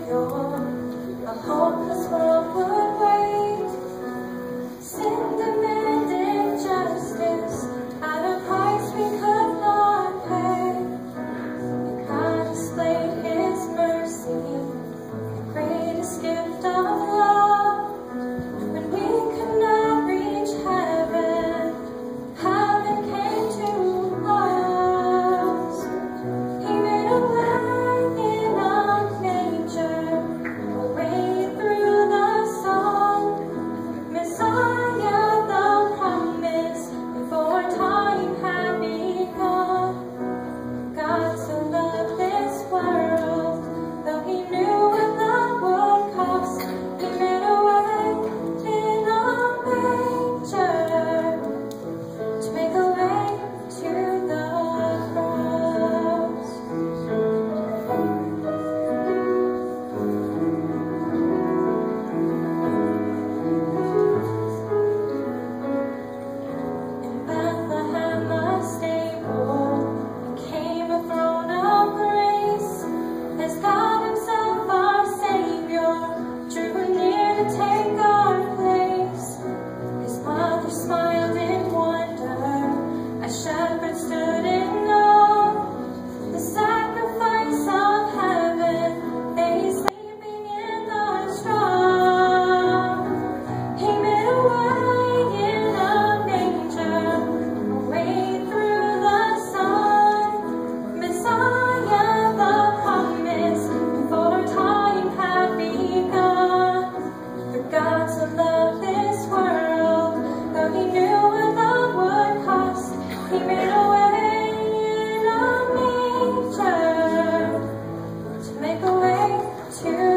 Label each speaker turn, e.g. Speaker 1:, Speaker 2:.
Speaker 1: Savior, a hopeless world would wait. Sin demanded justice at a price we could not pay. But God displayed His mercy, the greatest gift of love. When we could not reach heaven, heaven came to us. He made a way in a manger, a way through the sun. Messiah, the promise, before time had begun. God so loved this world, though He knew what love would cost. He made a way in a manger to make a way to the cross. In Bethlehem, a stable, became a throne of grace, as God Himself, our Savior, drew near to take our place. His mother smiled in wonder as shepherds stood in awe. The sacrifice of heaven, they sleeping in the straw. He made a way in a manger, a way through the sun. Messiah, the promise, before time had begun. For God so loved this world, though He knew what love would cost. He made a way in a manger to make a way to